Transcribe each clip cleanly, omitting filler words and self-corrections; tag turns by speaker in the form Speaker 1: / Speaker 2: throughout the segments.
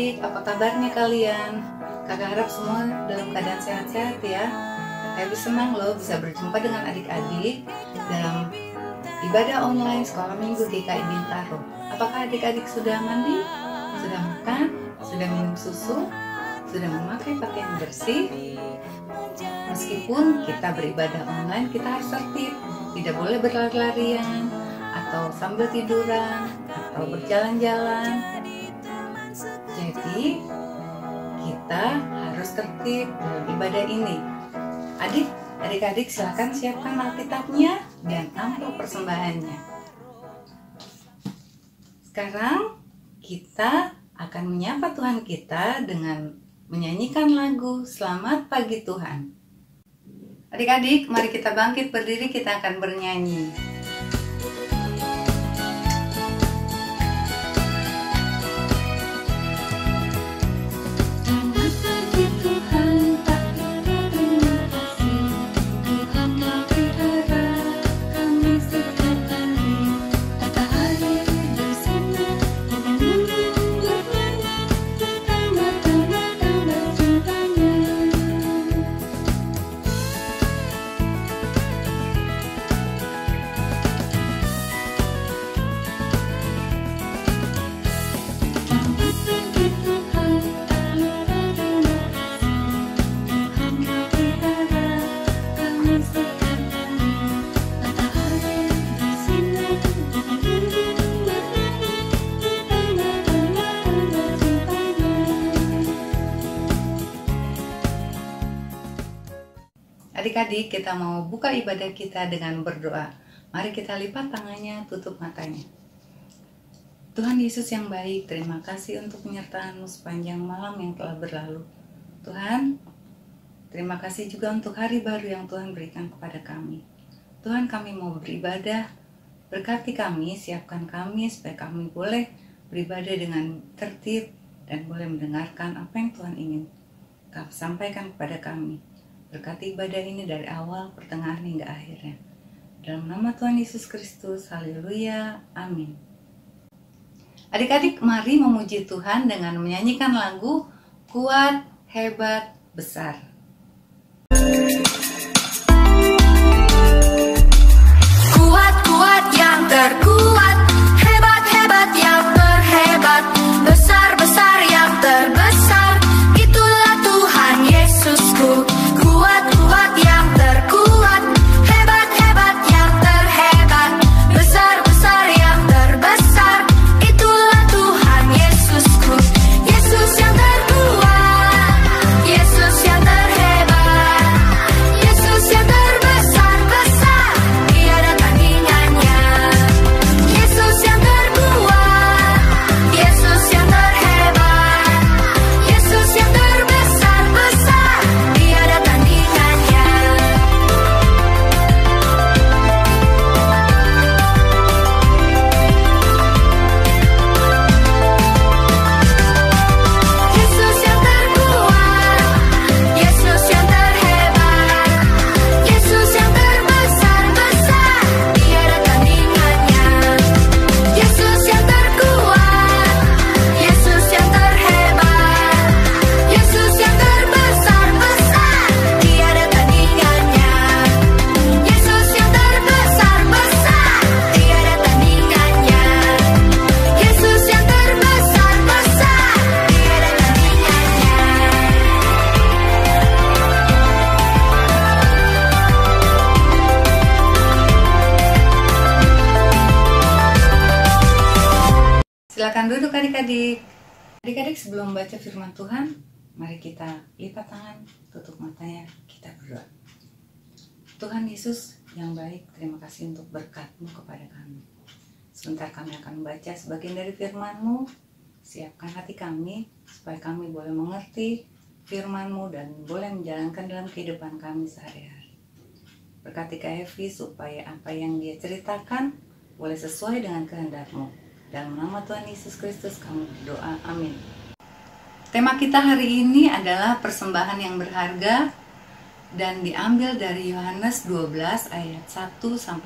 Speaker 1: adik-adik, apa kabarnya kalian? Kakak harap semua dalam keadaan sehat-sehat ya. Kakak senang loh bisa berjumpa dengan adik-adik dalam ibadah online sekolah minggu GKI Bintaro. Apakah adik-adik sudah mandi? Sudah makan? Sudah minum susu? Sudah memakai pakaian bersih? Meskipun kita beribadah online, kita harus tertib. Tidak boleh berlari-larian atau sambil tiduran atau berjalan-jalan. Jadi kita harus tertib dalam ibadah ini. Adik-adik silakan siapkan Alkitabnya dan amplop persembahannya. Sekarang kita akan menyapa Tuhan kita dengan menyanyikan lagu Selamat Pagi Tuhan. Adik-adik, mari kita bangkit berdiri, kita akan bernyanyi. Adik-adik, kita mau buka ibadah kita dengan berdoa. Mari kita lipat tangannya, tutup matanya. Tuhan Yesus yang baik, terima kasih untuk penyertaan-Mu sepanjang malam yang telah berlalu. Tuhan, terima kasih juga untuk hari baru yang Tuhan berikan kepada kami. Tuhan, kami mau beribadah, berkati kami, siapkan kami supaya kami boleh beribadah dengan tertib dan boleh mendengarkan apa yang Tuhan ingin sampaikan kepada kami. Berkati ibadah ini dari awal, pertengahan hingga akhirnya. Dalam nama Tuhan Yesus Kristus, haleluya, amin. Adik-adik, mari memuji Tuhan dengan menyanyikan lagu Kuat, Hebat, Besar.
Speaker 2: Kuat-kuat yang terkuat, hebat-hebat yang terhebat, besar-besar yang terbesar, itulah Tuhan Yesusku. Kuat-kuat yang terkuat, hebat-hebat yang terhebat, besar-besar yang terbesar, itulah Tuhan Yesusku. Yesus yang terkuat, Yesus yang terhebat, Yesus yang terbesar-besar, tiada tandingannya. Yesus yang terkuat, Yesus yang terhebat, Yesus yang terbesar-besar, tiada tandingannya. Yesus yang terkuat, Yesus yang terhebat, Yesus yang terbesar-besar, tiada tandingannya. Yesus yang terkuat, Yesus yang terhebat, Yesus yang terbesar-besar, tiada tandingannya. Yesus yang terbesar-besar, tiada tandingannya. Yesus yang terbesar-besar, tiada
Speaker 1: Silakan duduk adik-adik. Adik-adik, sebelum baca firman Tuhan, mari kita lipat tangan, tutup matanya, kita berdoa. Tuhan Yesus yang baik, terima kasih untuk berkat-Mu kepada kami. Sebentar kami akan membaca sebagian dari firman-Mu. Siapkan hati kami, supaya kami boleh mengerti firman-Mu dan boleh menjalankan dalam kehidupan kami sehari-hari. Berkati Kak Evi supaya apa yang dia ceritakan boleh sesuai dengan kehendak-Mu. Dalam nama Tuhan Yesus Kristus kami berdoa, amin. Tema kita hari ini adalah persembahan yang berharga dan diambil dari Yohanes 12 ayat 1-8.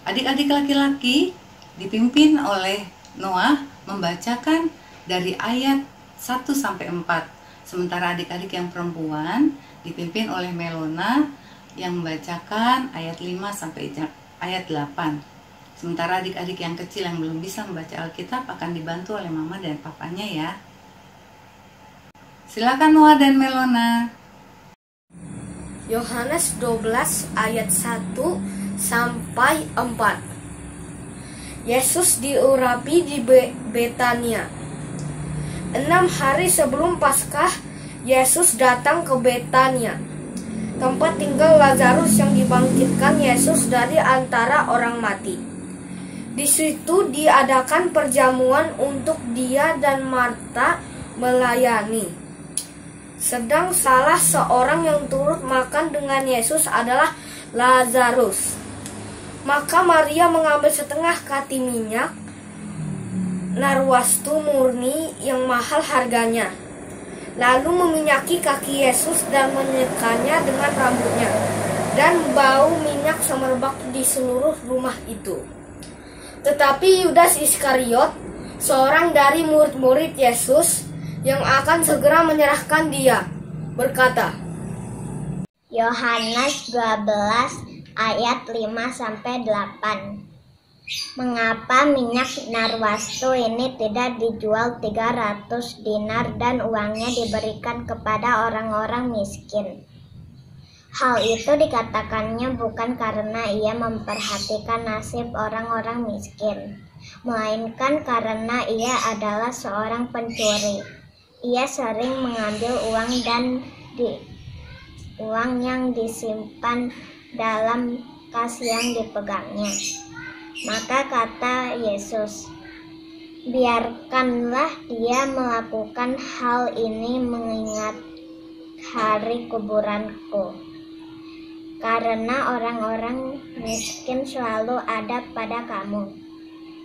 Speaker 1: Adik-adik laki-laki dipimpin oleh Noah membacakan dari ayat 1-4. Sementara adik-adik yang perempuan dipimpin oleh Melona yang membacakan ayat 5 sampai ayat 8. Sementara adik-adik yang kecil yang belum bisa membaca Alkitab akan dibantu oleh mama dan papanya ya. Silakan Noah dan Melona.
Speaker 3: Yohanes 12 ayat 1 sampai 4. Yesus diurapi di Betania. 6 hari sebelum Paskah, Yesus datang ke Betania, tempat tinggal Lazarus yang dibangkitkan Yesus dari antara orang mati. Di situ diadakan perjamuan untuk dia dan Marta melayani. Sedang salah seorang yang turut makan dengan Yesus adalah Lazarus. Maka Maria mengambil setengah kati minyak narwastu murni yang mahal harganya, lalu meminyaki kaki Yesus dan menyekanya dengan rambutnya, dan bau minyak semerbak di seluruh rumah itu. Tetapi Yudas Iskariot, seorang dari murid-murid Yesus yang akan segera menyerahkan dia, berkata,
Speaker 4: Yohanes 12 ayat 5-8. Mengapa minyak narwastu ini tidak dijual 300 dinar dan uangnya diberikan kepada orang-orang miskin? Hal itu dikatakannya bukan karena ia memperhatikan nasib orang-orang miskin, melainkan karena ia adalah seorang pencuri. Ia sering mengambil uang yang disimpan dalam kas yang dipegangnya. Maka kata Yesus, biarkanlah dia melakukan hal ini mengingat hari kuburanku. Karena orang-orang miskin selalu ada pada kamu,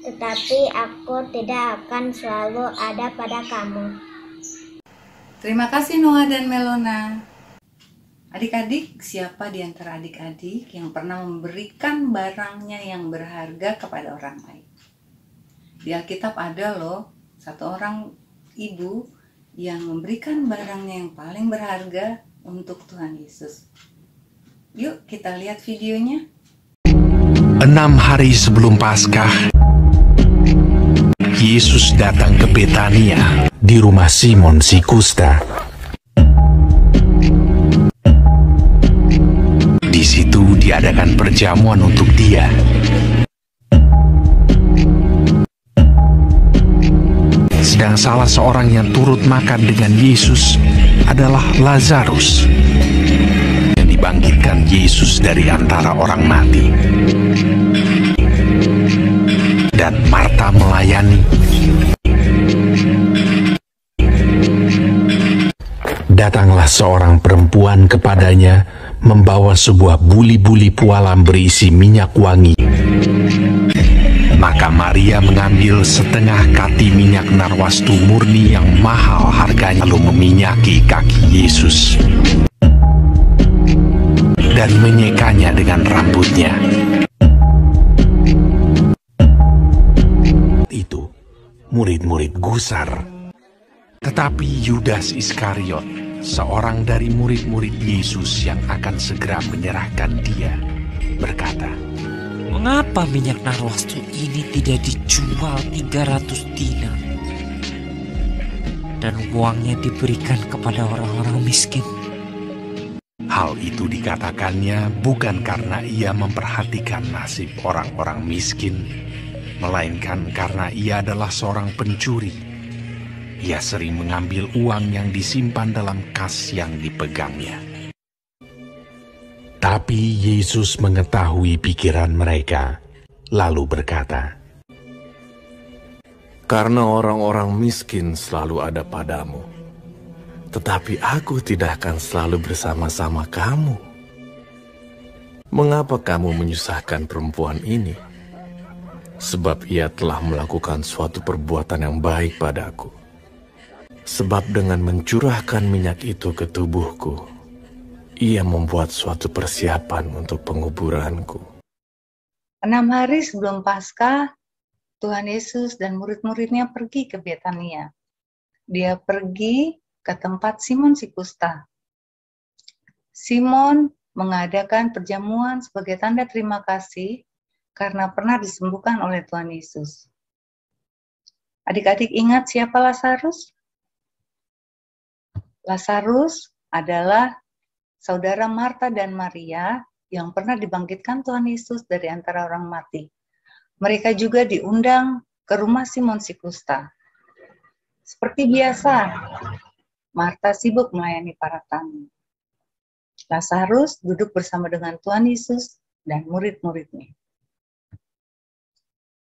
Speaker 4: tetapi aku tidak akan selalu ada pada kamu.
Speaker 1: Terima kasih Noah dan Melona. Adik-adik, siapa di antara adik-adik yang pernah memberikan barangnya yang berharga kepada orang lain? Di Alkitab ada loh, satu orang ibu yang memberikan barangnya yang paling berharga untuk Tuhan Yesus. Yuk kita lihat videonya.
Speaker 5: 6 hari sebelum Paskah, Yesus datang ke Betania di rumah Simon si Kusta. Di situ diadakan perjamuan untuk dia. Sedang salah seorang yang turut makan dengan Yesus adalah Lazarus, yang dibangkitkan Yesus dari antara orang mati. Dan Marta melayani. Datanglah seorang perempuan kepadanya, membawa sebuah buli-buli pualam berisi minyak wangi. Maka Maria mengambil setengah kati minyak narwastu murni yang mahal harganya, lalu meminyaki kaki Yesus dan menyekanya dengan rambutnya. Itu murid-murid gusar. Tetapi Yudas Iskariot, seorang dari murid-murid Yesus yang akan segera menyerahkan dia, berkata,
Speaker 6: mengapa minyak narwastu ini tidak dijual 300 dinar dan uangnya diberikan kepada orang-orang miskin?
Speaker 5: Hal itu dikatakannya bukan karena ia memperhatikan nasib orang-orang miskin, melainkan karena ia adalah seorang pencuri. Ia sering mengambil uang yang disimpan dalam kas yang dipegangnya. Tapi Yesus mengetahui pikiran mereka, lalu berkata,
Speaker 7: karena orang-orang miskin selalu ada padamu, tetapi aku tidak akan selalu bersama-sama kamu. Mengapa kamu menyusahkan perempuan ini? Sebab ia telah melakukan suatu perbuatan yang baik padaku. Sebab dengan mencurahkan minyak itu ke tubuhku, ia membuat suatu persiapan untuk penguburanku.
Speaker 1: 6 hari sebelum Paskah, Tuhan Yesus dan murid-muridnya pergi ke Betania. dia pergi ke tempat Simon si kusta. Simon mengadakan perjamuan sebagai tanda terima kasih karena pernah disembuhkan oleh Tuhan Yesus. Adik-adik ingat siapa Lazarus? Lazarus adalah saudara Marta dan Maria yang pernah dibangkitkan Tuhan Yesus dari antara orang mati. Mereka juga diundang ke rumah Simon si kusta. Seperti biasa, Marta sibuk melayani para tamu. Lazarus duduk bersama dengan Tuhan Yesus dan murid-muridnya.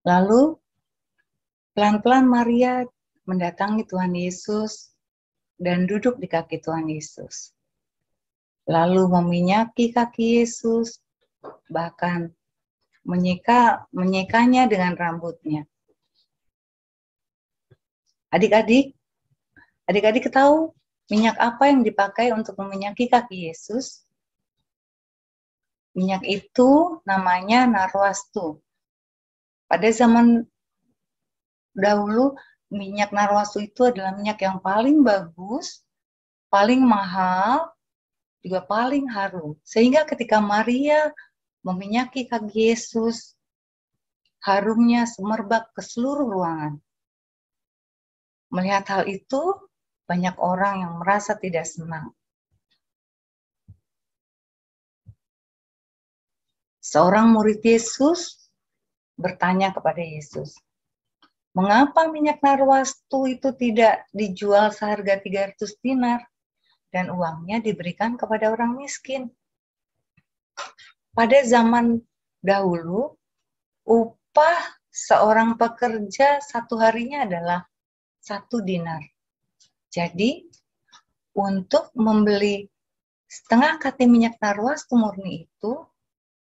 Speaker 1: Lalu, pelan-pelan Maria mendatangi Tuhan Yesus dan duduk di kaki Tuhan Yesus. Lalu meminyaki kaki Yesus, bahkan menyekanya dengan rambutnya. Adik-adik tahu minyak apa yang dipakai untuk meminyaki kaki Yesus? Minyak itu namanya narwastu. Pada zaman dahulu, minyak narwastu itu adalah minyak yang paling bagus, paling mahal, juga paling harum. Sehingga ketika Maria meminyaki kaki Yesus, harumnya semerbak ke seluruh ruangan. Melihat hal itu, banyak orang yang merasa tidak senang. Seorang murid Yesus bertanya kepada Yesus, mengapa minyak narwastu itu tidak dijual seharga 300 dinar dan uangnya diberikan kepada orang miskin? Pada zaman dahulu, upah seorang pekerja satu harinya adalah 1 dinar. Jadi, untuk membeli setengah kati minyak narwastu murni itu,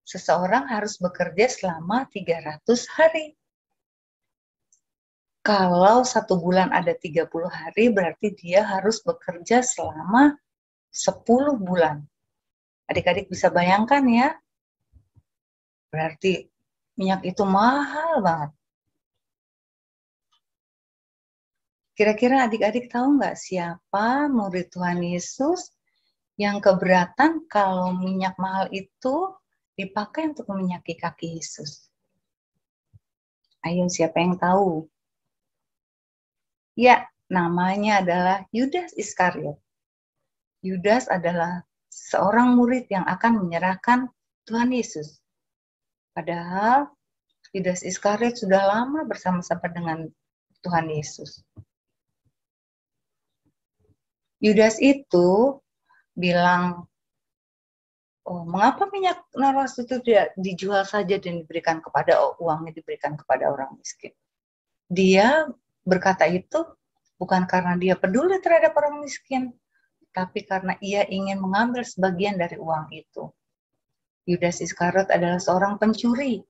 Speaker 1: seseorang harus bekerja selama 300 hari. Kalau 1 bulan ada 30 hari, berarti dia harus bekerja selama 10 bulan. Adik-adik bisa bayangkan ya, berarti minyak itu mahal banget. Kira-kira adik-adik tahu nggak siapa murid Tuhan Yesus yang keberatan kalau minyak mahal itu dipakai untuk meminyaki kaki Yesus? Ayo, siapa yang tahu? Ya, namanya adalah Yudas Iskariot. Yudas adalah seorang murid yang akan menyerahkan Tuhan Yesus. Padahal Yudas Iskariot sudah lama bersama-sama dengan Tuhan Yesus. Yudas itu bilang, oh, mengapa minyak narwastu itu tidak dijual saja dan diberikan kepada uangnya diberikan kepada orang miskin? Dia berkata itu bukan karena dia peduli terhadap orang miskin, tapi karena ia ingin mengambil sebagian dari uang itu. Yudas Iskariot adalah seorang pencuri.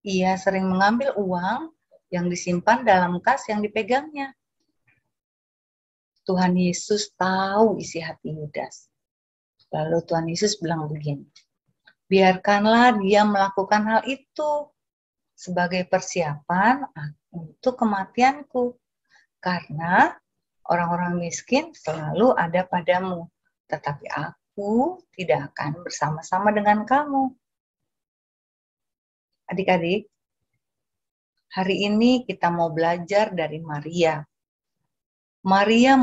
Speaker 1: Ia sering mengambil uang yang disimpan dalam kas yang dipegangnya. Tuhan Yesus tahu isi hati Yudas. Lalu Tuhan Yesus bilang begini, biarkanlah dia melakukan hal itu sebagai persiapan untuk kematianku. Karena orang-orang miskin selalu ada padamu, tetapi aku tidak akan bersama-sama dengan kamu. Adik-adik, hari ini kita mau belajar dari Maria. Maria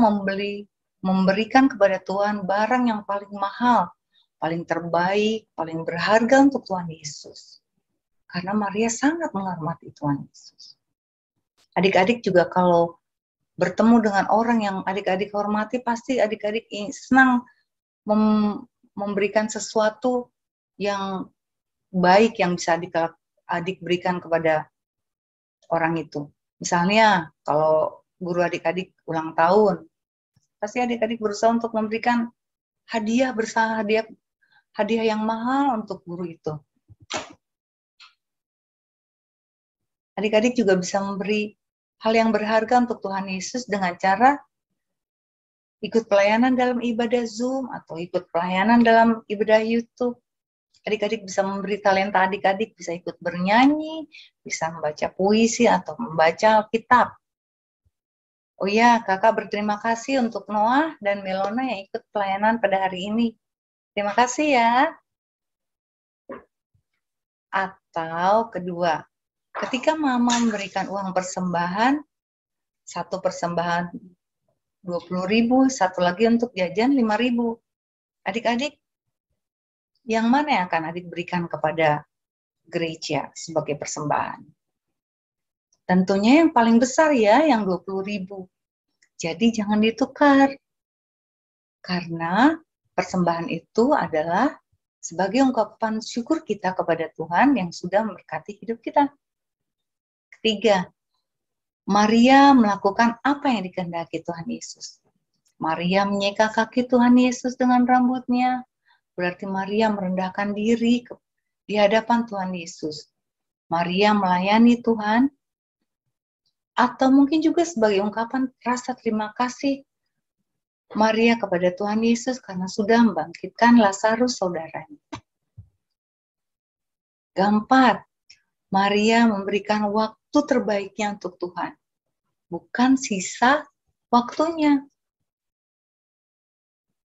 Speaker 1: memberikan kepada Tuhan barang yang paling mahal, paling terbaik, paling berharga untuk Tuhan Yesus. Karena Maria sangat menghormati Tuhan Yesus. Adik-adik juga kalau bertemu dengan orang yang adik-adik hormati, pasti adik-adik senang memberikan sesuatu yang baik yang bisa adik berikan kepada orang itu. Misalnya, kalau guru adik-adik ulang tahun, pasti adik-adik berusaha untuk memberikan hadiah hadiah yang mahal untuk guru itu. Adik-adik juga bisa memberi hal yang berharga untuk Tuhan Yesus dengan cara ikut pelayanan dalam ibadah Zoom atau ikut pelayanan dalam ibadah YouTube. Adik-adik bisa memberi talenta adik-adik, bisa ikut bernyanyi, bisa membaca puisi atau membaca Alkitab. Oh ya, kakak berterima kasih untuk Noah dan Melona yang ikut pelayanan pada hari ini. Terima kasih ya. Atau kedua, ketika mama memberikan uang persembahan, satu persembahan 20.000, satu lagi untuk jajan 5.000. Adik-adik, yang mana yang akan adik berikan kepada gereja sebagai persembahan? Tentunya yang paling besar ya, yang 20.000. Jadi jangan ditukar. Karena persembahan itu adalah sebagai ungkapan syukur kita kepada Tuhan yang sudah memberkati hidup kita. Ketiga, Maria melakukan apa yang dikehendaki Tuhan Yesus. Maria menyeka kaki Tuhan Yesus dengan rambutnya. Berarti Maria merendahkan diri di hadapan Tuhan Yesus. Maria melayani Tuhan, atau mungkin juga sebagai ungkapan rasa terima kasih Maria kepada Tuhan Yesus karena sudah membangkitkan Lazarus saudaranya. Keempat, Maria memberikan waktu terbaiknya untuk Tuhan, bukan sisa waktunya.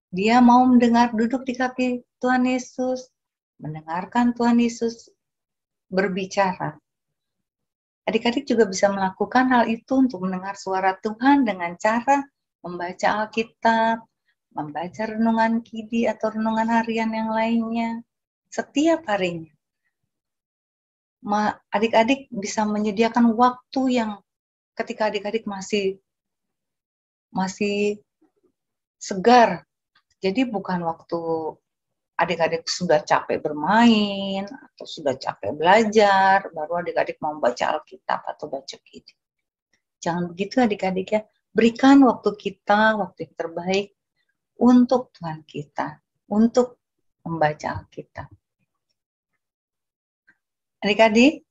Speaker 1: Dia mau duduk di kaki Tuhan Yesus, mendengarkan Tuhan Yesus berbicara. Adik-adik juga bisa melakukan hal itu untuk mendengar suara Tuhan dengan cara membaca Alkitab, membaca renungan kidi atau renungan harian yang lainnya setiap harinya. Adik-adik bisa menyediakan waktu yang ketika adik-adik masih segar. Jadi bukan waktu adik-adik sudah capek bermain atau sudah capek belajar, baru adik-adik mau baca Alkitab atau baca kidi. Jangan begitu adik-adik ya. Berikan waktu kita, waktu yang terbaik untuk Tuhan kita, untuk membaca Alkitab. Adik-adik,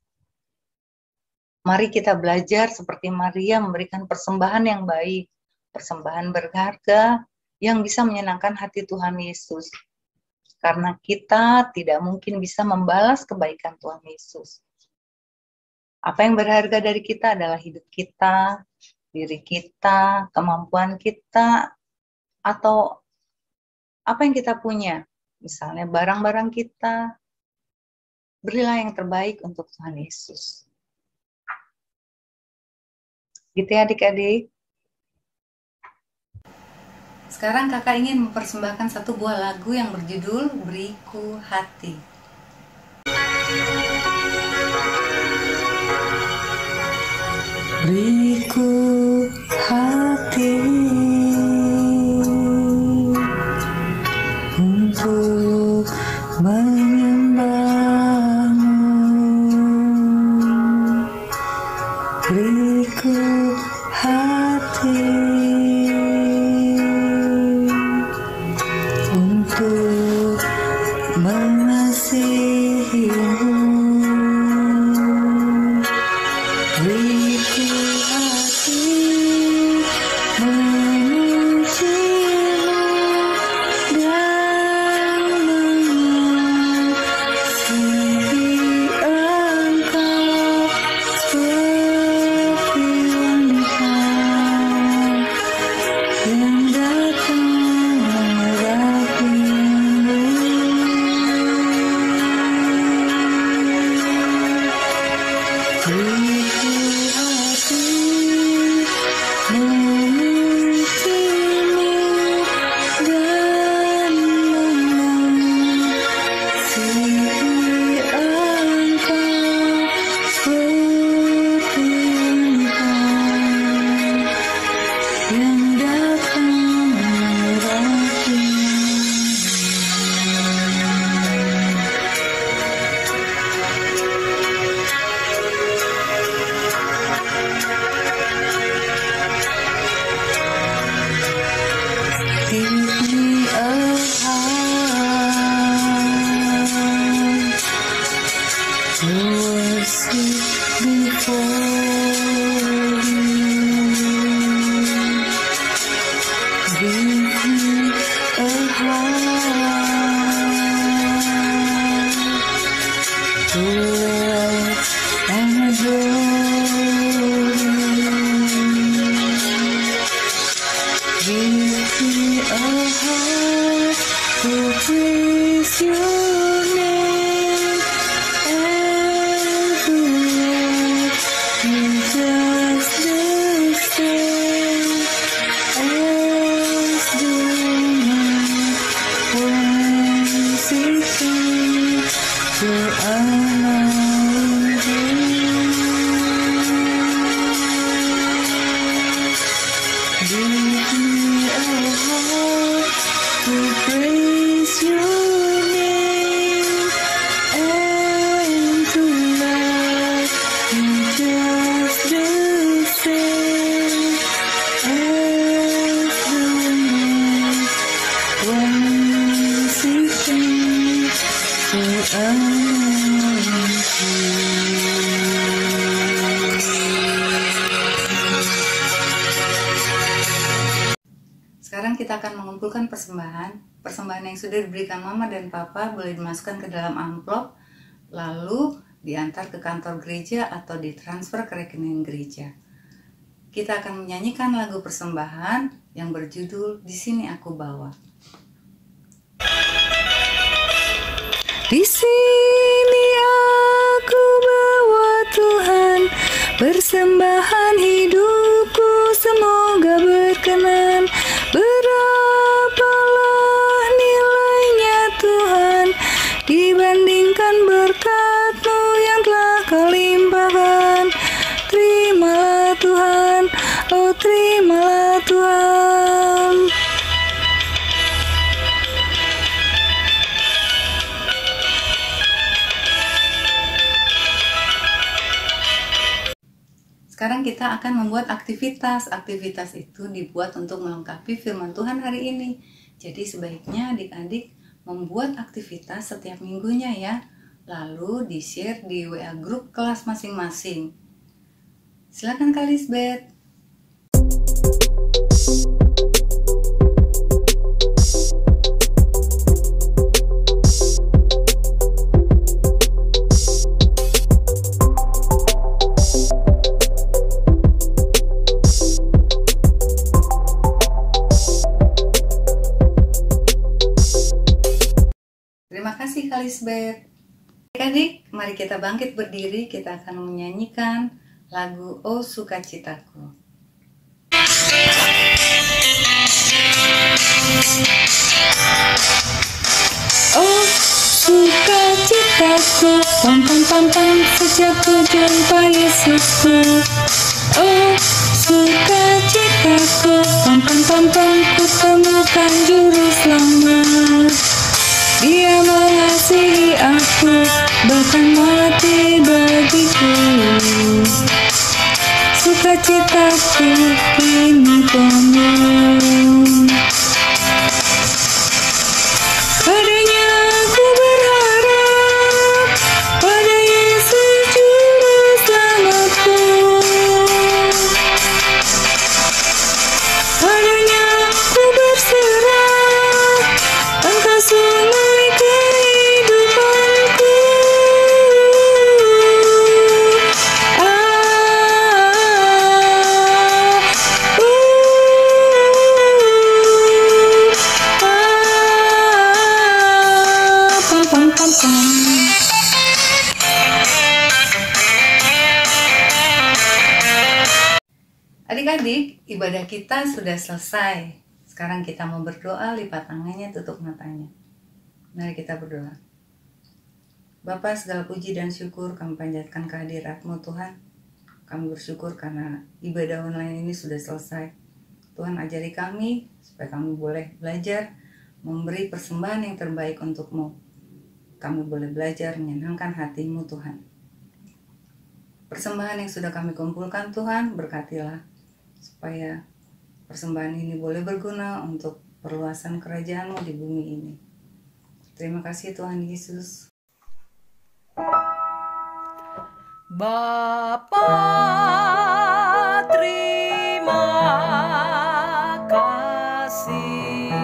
Speaker 1: mari kita belajar seperti Maria memberikan persembahan yang baik, persembahan berharga yang bisa menyenangkan hati Tuhan Yesus. Karena kita tidak mungkin bisa membalas kebaikan Tuhan Yesus. Apa yang berharga dari kita adalah hidup kita, diri kita, kemampuan kita, atau apa yang kita punya. Misalnya barang-barang kita, berilah yang terbaik untuk Tuhan Yesus. Gitu ya adik-adik. Sekarang kakak ingin mempersembahkan satu buah lagu yang berjudul Beriku Hati. Beriku hati untuk menyembahmu. Beriku hati untuk mengasihimu. Beriku hati memujimu dan mengasihi Engkau seperti wanita yang datang merapimu. Beriku hati memujimu dan mengasihi Engkau seperti wanita yang datang merapimu. Give me a heart to worship before you. Give me a heart to love and adore you.
Speaker 2: your name and to love you just the same as the once it came to Give me a heart to praise your name and to love you just the same as the once it came to
Speaker 1: Sekarang kita akan mengumpulkan persembahan. Persembahan yang sudah diberikan mama dan papa boleh dimasukkan ke dalam amplop, lalu diantar ke kantor gereja atau ditransfer ke rekening gereja. Kita akan menyanyikan lagu persembahan yang berjudul Di Sini Aku Bawa.
Speaker 2: Di sini aku bawa Tuhan, persembahan hidupku semoga berkenan. Berapalah nilainya Tuhan dibandingkan berkat-Mu yang telah Kau limpahkan. Terimalah Tuhan, oh terimalah Tuhan.
Speaker 1: Sekarang kita akan membuat aktivitas. Aktivitas itu dibuat untuk melengkapi firman Tuhan hari ini. Jadi sebaiknya adik-adik membuat aktivitas setiap minggunya ya. Lalu di-share di WA grup kelas masing-masing. Silakan Kak Lisbeth. Terima kasih Kak Lisbeth. Adik-adik, mari kita bangkit berdiri, kita akan menyanyikan lagu Oh Sukacitaku.
Speaker 2: Oh sukacitaku, pam pam pam pam, sejak ku jumpa Yesusku. Oh sukacitaku, pam pam pam pam, ku temukan juru selamat. Dia mengasihi aku, bahkan mati bagiku. Sukacitaku kini penuh. Padanya aku berharap, pada Yesus juru selamatku. Padanya aku berserah, Engkau sungai kehidupanku. Pam pam pam pam.
Speaker 1: Adik-adik, ibadah kita sudah selesai. Sekarang kita mau berdoa, lipat tangannya, tutup matanya. Mari kita berdoa. Bapa, segala puji dan syukur kami panjatkan kehadirat-Mu Tuhan. Kami bersyukur karena ibadah online ini sudah selesai. Tuhan ajari kami supaya kami boleh belajar memberi persembahan yang terbaik untuk-Mu. Kami boleh belajar menyenangkan hati-Mu Tuhan. Persembahan yang sudah kami kumpulkan Tuhan, berkatilah supaya persembahan ini boleh berguna untuk perluasan kerajaan-Mu di bumi ini. Terima kasih Tuhan Yesus.
Speaker 8: Bapa, terima kasih